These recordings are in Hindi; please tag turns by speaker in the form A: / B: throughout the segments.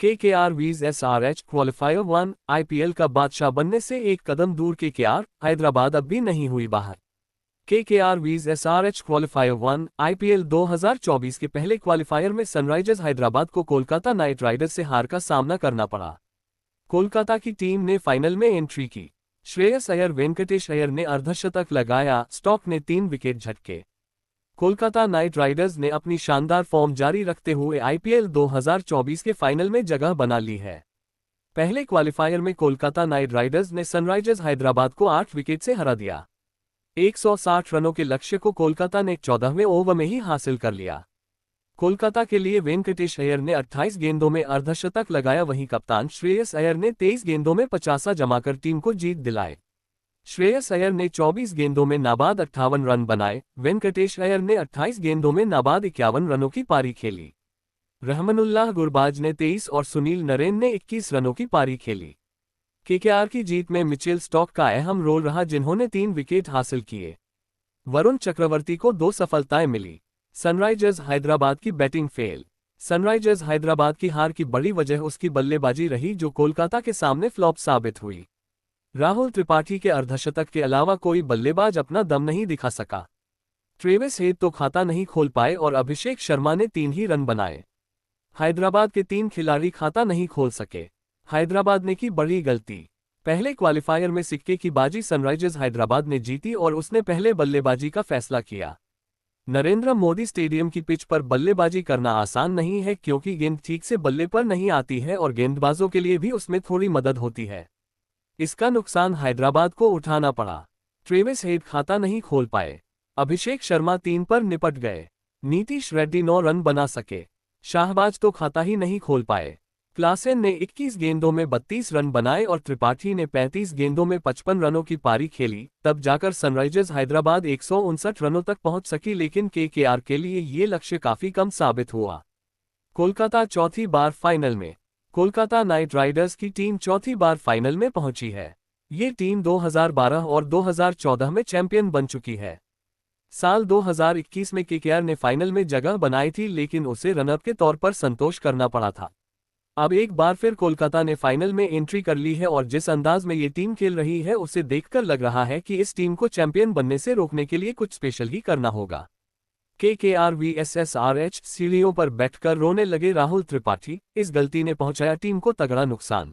A: केकेआर वीज एसआरएच क्वालिफायर 1 आईपीएल का बादशाह बनने से एक कदम दूर केकेआर हैदराबाद अब भी नहीं हुई बाहर। केकेआर वीज एसआरएच क्वालिफायर 1 आईपीएल 2024 के पहले क्वालिफायर में सनराइजर्स हैदराबाद को कोलकाता नाइट राइडर्स से हार का सामना करना पड़ा। कोलकाता की टीम ने फाइनल में एंट्री की। श्रेयस अय्यर वेंकटेश अय्यर ने अर्धशतक लगाया, स्टॉक ने 3 विकेट झटके। कोलकाता नाइट राइडर्स ने अपनी शानदार फॉर्म जारी रखते हुए आईपीएल 2024 के फाइनल में जगह बना ली है। पहले क्वालिफायर में कोलकाता नाइट राइडर्स ने सनराइजर्स हैदराबाद को 8 विकेट से हरा दिया। 160 रनों के लक्ष्य को कोलकाता ने 14वें ओवर में ही हासिल कर लिया। कोलकाता के लिए वेंकटेश अय्यर ने 28 गेंदों में अर्धशतक लगाया, वहीं कप्तान श्रेयस अय्यर ने 23 गेंदों में 50 जमाकर टीम को जीत दिलाए। श्रेयस अय्यर ने 24 गेंदों में नाबाद 58 रन बनाए। वेंकटेश अय्यर ने 28 गेंदों में नाबाद 51 रनों की पारी खेली। रहमानुल्लाह गुरबाज ने 23 और सुनील नरेन ने 21 रनों की पारी खेली। केकेआर की जीत में मिचेल स्टॉक का अहम रोल रहा, जिन्होंने 3 विकेट हासिल किए। वरुण चक्रवर्ती को 2 सफलताएं मिली। सनराइजर्स हैदराबाद की बैटिंग फेल। सनराइजर्स हैदराबाद की हार की बड़ी वजह उसकी बल्लेबाजी रही, जो कोलकाता के सामने फ्लॉप साबित हुई। राहुल त्रिपाठी के अर्धशतक के अलावा कोई बल्लेबाज अपना दम नहीं दिखा सका। ट्रेविस हेड तो खाता नहीं खोल पाए और अभिषेक शर्मा ने 3 ही रन बनाए। हैदराबाद के 3 खिलाड़ी खाता नहीं खोल सके। हैदराबाद ने की बड़ी गलती। पहले क्वालिफायर में सिक्के की बाजी सनराइजर्स हैदराबाद ने जीती और उसने पहले बल्लेबाजी का फैसला किया। नरेंद्र मोदी स्टेडियम की पिच पर बल्लेबाजी करना आसान नहीं है, क्योंकि गेंद ठीक से बल्ले पर नहीं आती है और गेंदबाजों के लिए भी उसमें थोड़ी मदद होती है। इसका नुकसान हैदराबाद को उठाना पड़ा। ट्रेविस हेड खाता नहीं खोल पाए। अभिषेक शर्मा 3 पर निपट गए। नीतीश रेड्डी 9 रन बना सके। शाहबाज तो खाता ही नहीं खोल पाए। क्लासेन ने 21 गेंदों में 32 रन बनाए और त्रिपाठी ने 35 गेंदों में 55 रनों की पारी खेली। तब जाकर सनराइजर्स हैदराबाद 159 रनों तक पहुंच सकी, लेकिन केकेआर के लिए ये लक्ष्य काफी कम साबित हुआ। कोलकाता चौथी बार फाइनल में। कोलकाता नाइट राइडर्स की टीम चौथी बार फाइनल में पहुंची है। ये टीम 2012 और 2014 में चैंपियन बन चुकी है। साल 2021 में केकेआर ने फाइनल में जगह बनाई थी, लेकिन उसे रनअप के तौर पर संतोष करना पड़ा था। अब एक बार फिर कोलकाता ने फाइनल में एंट्री कर ली है और जिस अंदाज में ये टीम खेल रही है उसे देखकर लग रहा है कि इस टीम को चैंपियन बनने से रोकने के लिए कुछ स्पेशल ही करना होगा। केकेआर वीएस एसआरएच सीढ़ियों पर बैठकर रोने लगे राहुल त्रिपाठी। इस गलती ने पहुंचाया टीम को तगड़ा नुकसान।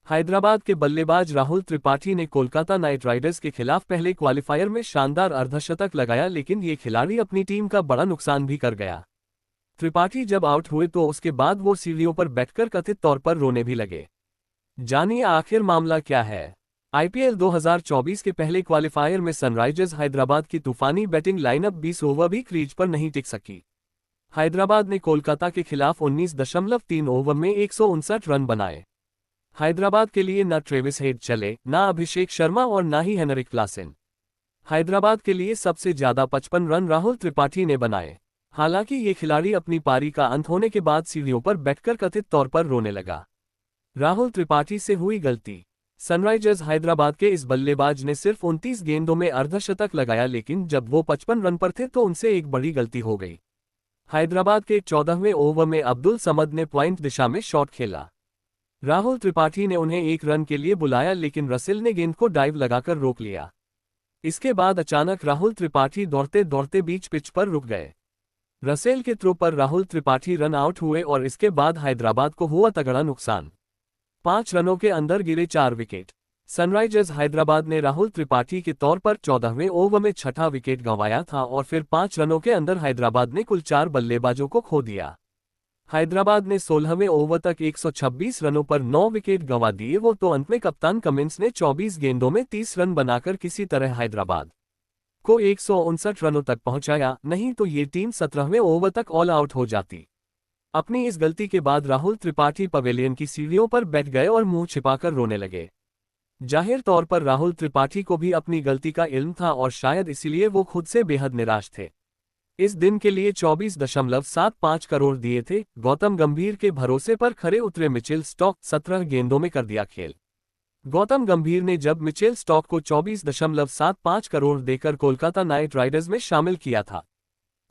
A: हैदराबाद के बल्लेबाज राहुल त्रिपाठी ने कोलकाता नाइट राइडर्स के खिलाफ पहले क्वालिफायर में शानदार अर्धशतक लगाया, लेकिन ये खिलाड़ी अपनी टीम का बड़ा नुकसान भी कर गया। त्रिपाठी जब आउट हुए तो उसके बाद वो सीढ़ियों पर बैठकर कथित तौर पर रोने भी लगे। जानिए आखिर मामला क्या है। आईपीएल 2024 के पहले क्वालिफायर में सनराइजर्स हैदराबाद की तूफानी बैटिंग लाइनअप 20 ओवर भी क्रीज पर नहीं टिक सकी। हैदराबाद ने कोलकाता के खिलाफ 19.3 ओवर में 159 रन बनाए। हैदराबाद के लिए न ट्रेविस हेड चले, न अभिषेक शर्मा और न ही हेनरिक क्लासेन। हैदराबाद के लिए सबसे ज्यादा 55 रन राहुल त्रिपाठी ने बनाए। हालांकि ये खिलाड़ी अपनी पारी का अंत होने के बाद सीढ़ियों पर बैठकर कथित तौर पर रोने लगा। राहुल त्रिपाठी से हुई गलती। सनराइजर्स हैदराबाद के इस बल्लेबाज ने सिर्फ 29 गेंदों में अर्धशतक लगाया, लेकिन जब वो 55 रन पर थे तो उनसे एक बड़ी गलती हो गई। हैदराबाद के 14वें ओवर में अब्दुल समद ने पॉइंट दिशा में शॉट खेला। राहुल त्रिपाठी ने उन्हें 1 रन के लिए बुलाया, लेकिन रसेल ने गेंद को डाइव लगाकर रोक लिया। इसके बाद अचानक राहुल त्रिपाठी दौड़ते दौड़ते बीच पिच पर रुक गए। रसेल के थ्रो पर राहुल त्रिपाठी रन आउट हुए और इसके बाद हैदराबाद को हुआ तगड़ा नुकसान। 5 रनों के अंदर गिरे 4 विकेट। सनराइजर्स हैदराबाद ने राहुल त्रिपाठी के तौर पर 14वें ओवर में 6ठा विकेट गंवाया था और फिर 5 रनों के अंदर हैदराबाद ने कुल 4 बल्लेबाजों को खो दिया। हैदराबाद ने 16वें ओवर तक 126 रनों पर 9 विकेट गंवा दिए। वो तो अंत में कप्तान कमिंस ने 24 गेंदों में 30 रन बनाकर किसी तरह हैदराबाद को 159 रनों तक पहुंचाया, नहीं तो ये टीम 17वें ओवर तक ऑल आउट हो जाती। अपनी इस गलती के बाद राहुल त्रिपाठी पवेलियन की सीढ़ियों पर बैठ गए और मुंह छिपाकर रोने लगे। जाहिर तौर पर राहुल त्रिपाठी को भी अपनी गलती का इल्म था और शायद इसीलिए वो खुद से बेहद निराश थे। इस दिन के लिए 24.75 करोड़ दिए थे। गौतम गंभीर के भरोसे पर खरे उतरे मिचेल स्टॉक 17 गेंदों में कर दिया खेल। गौतम गंभीर ने जब मिचेल स्टॉक को 24.75 करोड़ देकर कोलकाता नाइट राइडर्स में शामिल किया था,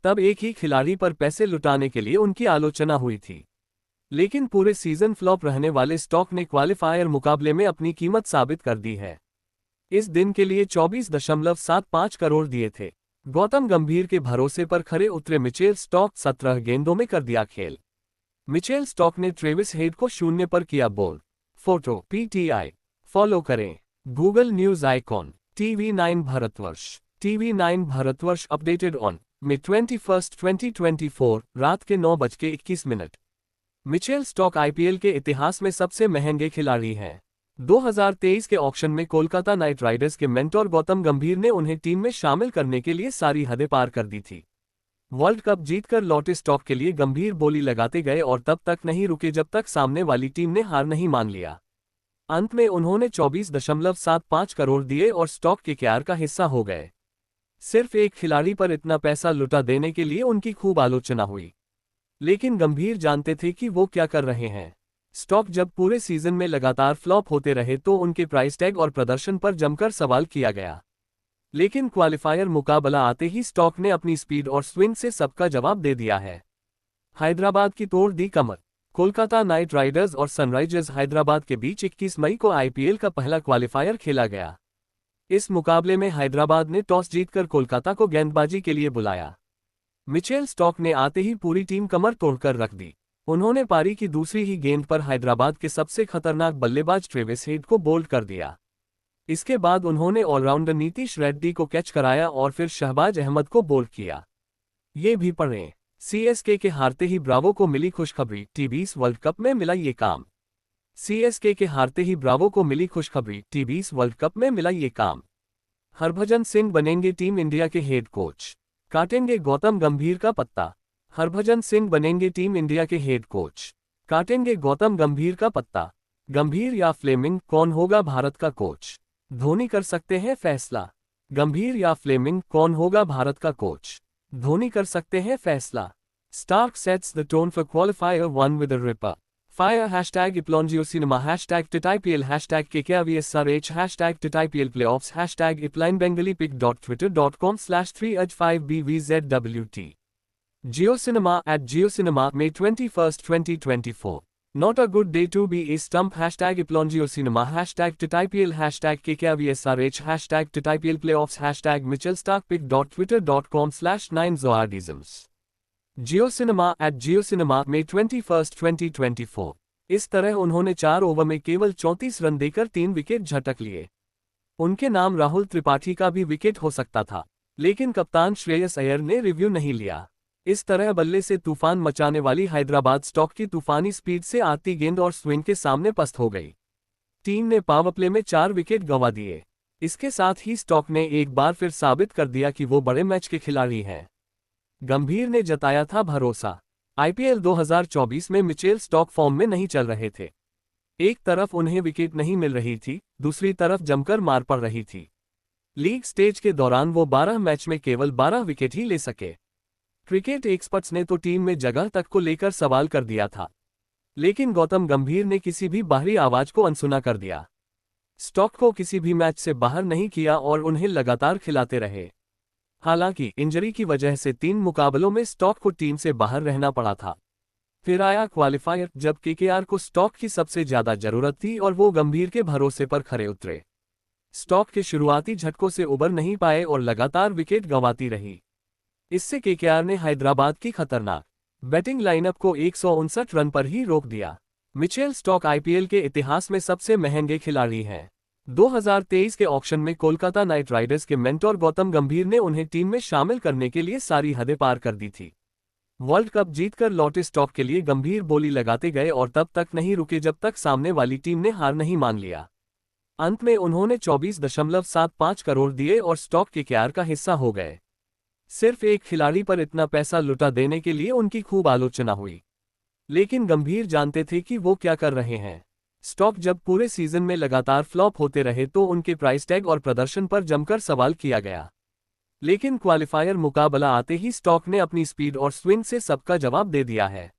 A: तब एक ही खिलाड़ी पर पैसे लुटाने के लिए उनकी आलोचना हुई थी। लेकिन पूरे सीजन फ्लॉप रहने वाले स्टॉक ने क्वालिफायर मुकाबले में अपनी कीमत साबित कर दी है। इस दिन के लिए 24.75 करोड़ दिए थे। गौतम गंभीर के भरोसे पर खरे उतरे मिचेल स्टॉक 17 गेंदों में कर दिया खेल। मिचेल स्टॉक ने ट्रेविस हेड को 0 पर किया बोल्ड। Photo PTI। फॉलो करें Google news icon. TV9 Bharatvarsh. TV9 Bharatvarsh updated on May 21, 2024 रात के 9:21। मिचेल स्टॉक IPL के इतिहास में सबसे महंगे खिलाड़ी हैं। 2023 के ऑक्शन में कोलकाता नाइट राइडर्स के मेंटोर गौतम गंभीर ने उन्हें टीम में शामिल करने के लिए सारी हदें पार कर दी थी। वर्ल्ड कप जीतकर लौटे स्टॉक के लिए गंभीर बोली लगाते गए और तब तक नहीं रुके जब तक सामने वाली टीम ने हार नहीं मान लिया। अंत में उन्होंने 24.75 करोड़ दिए और स्टॉक के KKR का हिस्सा हो गए। सिर्फ एक खिलाड़ी पर इतना पैसा लुटा देने के लिए उनकी खूब आलोचना हुई, लेकिन गंभीर जानते थे कि वो क्या कर रहे हैं। स्टॉक जब पूरे सीजन में लगातार फ्लॉप होते रहे तो उनके प्राइस टैग और प्रदर्शन पर जमकर सवाल किया गया। लेकिन क्वालिफायर मुकाबला आते ही स्टॉक ने अपनी स्पीड और स्विंग से सबका जवाब दे दिया है। हैदराबाद की तोड़ दी कमर। कोलकाता नाइट राइडर्स और सनराइजर्स हैदराबाद के बीच 21 मई को IPL का पहला क्वालिफायर खेला गया। इस मुकाबले में हैदराबाद ने टॉस जीतकर कोलकाता को गेंदबाजी के लिए बुलाया। मिचेल स्टॉक ने आते ही पूरी टीम कमर तोड़कर रख दी। उन्होंने पारी की दूसरी ही गेंद पर हैदराबाद के सबसे खतरनाक बल्लेबाज ट्रेविस हेड को बोल्ड कर दिया। इसके बाद उन्होंने ऑलराउंडर नीतीश रेड्डी को कैच कराया और फिर शहबाज अहमद को बोल्ड किया। ये भी पढ़ें CSK के हारते ही ब्रावो को मिली खुशखबरी। T20 वर्ल्ड कप में मिला ये काम। CSK के हारते ही ब्रावो को मिली खुशखबरी। T20 वर्ल्ड कप में मिला ये काम। हरभजन सिंह बनेंगे टीम इंडिया के हेड कोच। काटेंगे गौतम गंभीर का पत्ता। हरभजन सिंह बनेंगे टीम इंडिया के हेड कोच। काटेंगे गौतम गंभीर का पत्ता। गंभीर या फ्लेमिंग, कौन होगा भारत का कोच? धोनी कर सकते हैं फैसला। गंभीर या फ्लेमिंग, कौन होगा भारत का कोच? धोनी कर सकते हैं फैसला। Stark sets the tone for qualifier 1 with a ripper. Fire #IplonGeoCinema #TITIPL #KKRVSRH #TITIPL Playoffs #IPLBengalipIC.twitter.com/3H5BVZWT. GeoCinema @GeoCinema May 21, 2024. Not a good day to be a stump #IplonGeoCinema #TITIPL #KKRVSRH #TITIPL Playoffs #MitchellStarkPick.twitter.com/9zoardisms. GeoCinema @GeoCinema May 21, 2024. इस तरह उन्होंने 4 ओवर में केवल 34 रन देकर 3 विकेट झटक लिए। उनके नाम राहुल त्रिपाठी का भी विकेट हो सकता था, लेकिन कप्तान श्रेयस अय्यर ने रिव्यू नहीं लिया। इस तरह बल्ले से तूफान मचाने वाली हैदराबाद स्टॉक की तूफानी स्पीड से आती गेंद और स्विंग के सामने पस्त हो गई। टीम ने पावर प्ले में 4 विकेट गंवा दिए। इसके साथ ही स्टॉक ने एक बार फिर साबित कर दिया कि वो बड़े मैच के खिलाड़ी हैं। गंभीर ने जताया था भरोसा। IPL 2024 में मिचेल स्टॉक फॉर्म में नहीं चल रहे थे। एक तरफ उन्हें विकेट नहीं मिल रही थी, दूसरी तरफ जमकर मार पड़ रही थी। लीग स्टेज के दौरान वो 12 मैच में केवल 12 विकेट ही ले सके। क्रिकेट एक्सपर्ट्स ने तो टीम में जगह तक को लेकर सवाल कर दिया था, लेकिन गौतम गंभीर ने किसी भी बाहरी आवाज को अनसुना कर दिया। स्टॉक को किसी भी मैच से बाहर नहीं किया और उन्हें लगातार खिलाते रहे। हालांकि इंजरी की वजह से 3 मुकाबलों में स्टॉक को टीम से बाहर रहना पड़ा था। फिर आया क्वालिफायर जब KKR को स्टॉक की सबसे ज्यादा जरूरत थी और वो गंभीर के भरोसे पर खरे उतरे। स्टॉक के शुरुआती झटकों से उबर नहीं पाए और लगातार विकेट गंवाती रही। इससे KKR ने हैदराबाद की खतरनाक बैटिंग लाइनअप को 159 रन पर ही रोक दिया। मिचेल स्टॉक IPL के इतिहास में सबसे महंगे खिलाड़ी हैं। 2023 के ऑक्शन में कोलकाता नाइट राइडर्स के मेंटोर गौतम गंभीर ने उन्हें टीम में शामिल करने के लिए सारी हदें पार कर दी थी। वर्ल्ड कप जीतकर लौटे स्टॉक के लिए गंभीर बोली लगाते गए और तब तक नहीं रुके जब तक सामने वाली टीम ने हार नहीं मान लिया। अंत में उन्होंने 24.75 करोड़ दिए और स्टॉक KKR का हिस्सा हो गए। सिर्फ एक खिलाड़ी पर इतना पैसा लुटा देने के लिए उनकी खूब आलोचना हुई, लेकिन गंभीर जानते थे कि वो क्या कर रहे हैं। स्टॉक जब पूरे सीजन में लगातार फ्लॉप होते रहे तो उनके प्राइस टैग और प्रदर्शन पर जमकर सवाल किया गया। लेकिन क्वालिफायर मुकाबला आते ही स्टॉक ने अपनी स्पीड और स्विंग से सबका जवाब दे दिया है।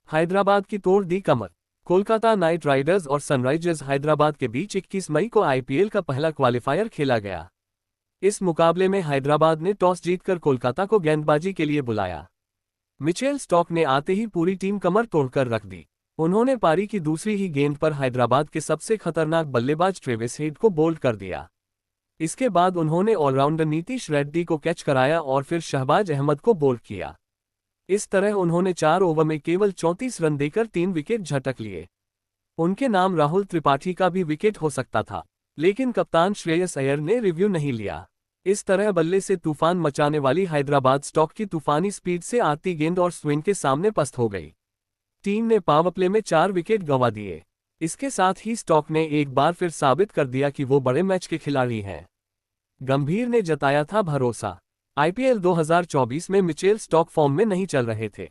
A: हैदराबाद की तोड़ दी कमर। कोलकाता नाइट राइडर्स और सनराइजर्स हैदराबाद के बीच 21 मई को IPL का पहला क्वालिफायर खेला गया। इस मुकाबले में हैदराबाद ने टॉस जीतकर कोलकाता को गेंदबाजी के लिए बुलाया। मिचेल स्टॉक ने आते ही पूरी टीम कमर तोड़कर रख दी। उन्होंने पारी की दूसरी ही गेंद पर हैदराबाद के सबसे खतरनाक बल्लेबाज ट्रेविस हेड को बोल्ड कर दिया। इसके बाद उन्होंने ऑलराउंडर नीतीश रेड्डी को कैच कराया और फिर शहबाज अहमद को बोल्ड किया। इस तरह उन्होंने 4 ओवर में केवल 34 रन देकर 3 विकेट झटक लिए। उनके नाम राहुल त्रिपाठी का भी विकेट हो सकता था, लेकिन कप्तान श्रेयस अय्यर ने रिव्यू नहीं लिया। इस तरह बल्ले से तूफान मचाने वाली हैदराबाद स्टॉक की तूफानी स्पीड से आती गेंद और स्विंग के सामने पस्त हो गई। टीम ने पावर प्ले में 4 विकेट गंवा दिए। इसके साथ ही स्टॉक ने एक बार फिर साबित कर दिया कि वो बड़े मैच के खिलाड़ी हैं। गंभीर ने जताया था भरोसा। आईपीएल 2024 में मिचेल स्टॉक फॉर्म में नहीं चल रहे थे।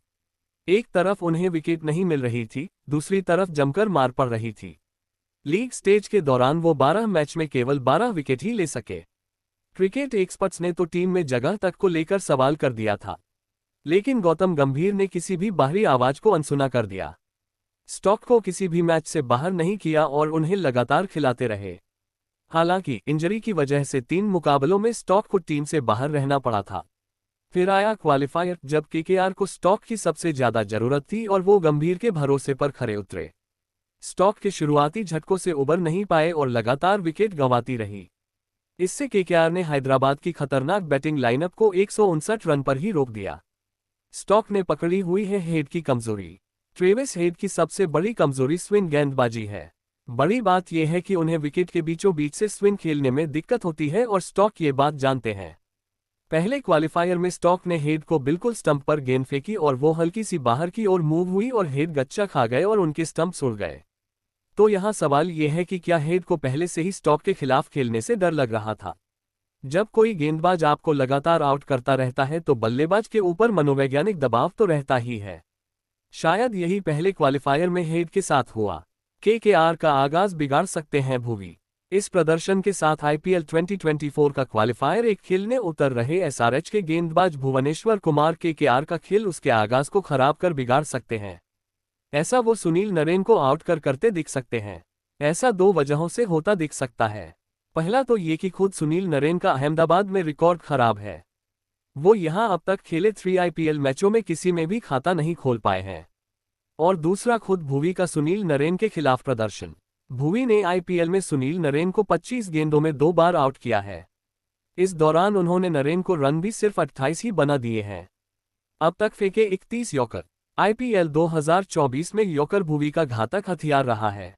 A: एक तरफ उन्हें विकेट नहीं मिल रही थी, दूसरी तरफ जमकर मार पड़ रही थी। लीग स्टेज के दौरान वो 12 मैच में केवल 12 विकेट ही ले सके। क्रिकेट एक्सपर्ट्स ने तो टीम में जगह तक को लेकर सवाल कर दिया था, लेकिन गौतम गंभीर ने किसी भी बाहरी आवाज को अनसुना कर दिया। स्टॉक को किसी भी मैच से बाहर नहीं किया और उन्हें लगातार खिलाते रहे। हालांकि इंजरी की वजह से 3 मुकाबलों में स्टॉक को टीम से बाहर रहना पड़ा था। फिर आया क्वालिफायर, जब केकेआर को स्टॉक की सबसे ज्यादा जरूरत थी और वो गंभीर के भरोसे पर खरे उतरे। स्टॉक के शुरुआती झटकों से उबर नहीं पाए और लगातार विकेट गंवाती रही। इससे केकेआर ने हैदराबाद की खतरनाक बैटिंग लाइनअप को 159 रन पर ही रोक दिया। स्टॉक ने पकड़ी हुई है हेड की कमजोरी। ट्रेविस हेड की सबसे बड़ी कमजोरी स्विंग गेंदबाजी है। बड़ी बात यह है कि उन्हें विकेट के बीचों बीच से स्विंग खेलने में दिक्कत होती है और स्टॉक ये बात जानते हैं। पहले क्वालिफायर में स्टॉक ने हेड को बिल्कुल स्टंप पर गेंद फेंकी और वो हल्की सी बाहर की ओर मूव हुई और हेड गच्चा खा गए और उनके स्टंप्स उड़ गए। तो यहाँ सवाल यह है कि क्या हेड को पहले से ही स्टॉक के खिलाफ खेलने से डर लग रहा था? जब कोई गेंदबाज आपको लगातार आउट करता रहता है तो बल्लेबाज के ऊपर मनोवैज्ञानिक दबाव तो रहता ही है। शायद यही पहले क्वालिफायर में हेड के साथ हुआ। केकेआर का आगाज बिगाड़ सकते हैं भुवी। इस प्रदर्शन के साथ आईपीएल 2024 का क्वालिफायर एक खेलने उतर रहे एसआरएच के गेंदबाज भुवनेश्वर कुमार केकेआर का खेल उसके आगाज को खराब कर बिगाड़ सकते हैं। ऐसा वो सुनील नरेन को आउट करते दिख सकते हैं। ऐसा 2 वजहों से होता दिख सकता है। पहला तो ये कि खुद सुनील नरेन का अहमदाबाद में रिकॉर्ड खराब है। वो यहां अब तक खेले 3 आईपीएल मैचों में किसी में भी खाता नहीं खोल पाए हैं। और दूसरा खुद भुवी का सुनील नरेन के खिलाफ प्रदर्शन। भुवी ने आईपीएल में सुनील नरेन को 25 गेंदों में 2 बार आउट किया है। इस दौरान उन्होंने नरेन को रन भी सिर्फ 28 ही बना दिए हैं। अब तक फेंके 31 यॉर्कर। आईपीएल 2024 में यॉर्कर भुवी का घातक हथियार रहा है।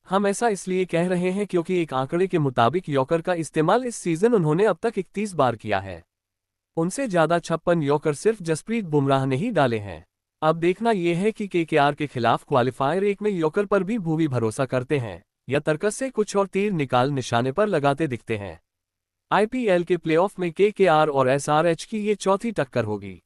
A: हम ऐसा इसलिए कह रहे हैं क्योंकि एक आंकड़े के मुताबिक यॉर्कर का इस्तेमाल इस सीजन उन्होंने अब तक 31 बार किया है। उनसे ज्यादा 56 यॉर्कर सिर्फ जसप्रीत बुमराह ने ही डाले हैं। अब देखना यह है कि केकेआर के खिलाफ क्वालिफायर 1 में यॉर्कर पर भी भुवी भरोसा करते हैं या तर्कस से कुछ और तीर निकाल निशाने पर लगाते दिखते हैं। आईपीएल के प्लेऑफ में केकेआर और एसआरएच की ये चौथी टक्कर होगी।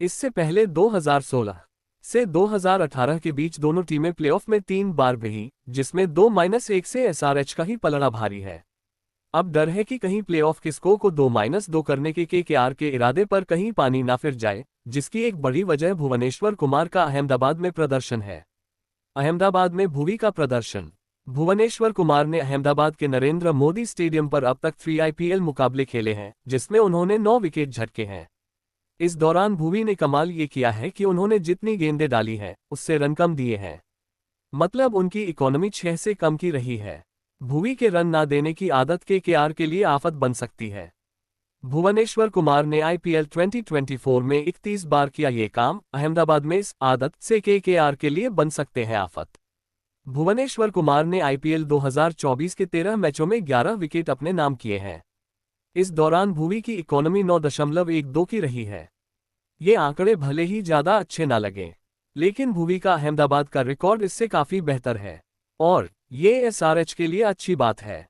A: इससे पहले 2016 से 2018 के बीच दोनों टीमें प्लेऑफ में 3 बार रही, जिसमें 2-1 से एसआरएच का ही पलड़ा भारी है। अब डर है कि कहीं प्लेऑफ के स्कोर को 2-2 करने के केकेआर के इरादे पर कहीं पानी ना फिर जाए, जिसकी एक बड़ी वजह भुवनेश्वर कुमार का अहमदाबाद में प्रदर्शन है। अहमदाबाद में भुवी का प्रदर्शन। भुवनेश्वर कुमार ने अहमदाबाद के नरेंद्र मोदी स्टेडियम पर अब तक 3 आईपीएल मुकाबले खेले हैं, जिसमें उन्होंने 9 विकेट झटके हैं। इस दौरान भुवी ने कमाल ये किया है कि उन्होंने जितनी गेंदें डाली हैं, उससे रन कम दिए हैं। मतलब उनकी इकोनॉमी 6 से कम की रही है। भुवी के रन ना देने की आदत केकेआर के लिए आफत बन सकती है। भुवनेश्वर कुमार ने आईपीएल 2024 में 31 बार किया ये काम। अहमदाबाद में इस आदत से केकेआर के लिए बन सकते हैं आफत। भुवनेश्वर कुमार ने आईपीएल 2024 के 13 मैचों में 11 विकेट अपने नाम किए हैं। इस दौरान भुवी की इकोनॉमी 9.12 की रही है। ये आंकड़े भले ही ज्यादा अच्छे ना लगें, लेकिन भुवी का अहमदाबाद का रिकॉर्ड इससे काफी बेहतर है और ये एसआरएच के लिए अच्छी बात है।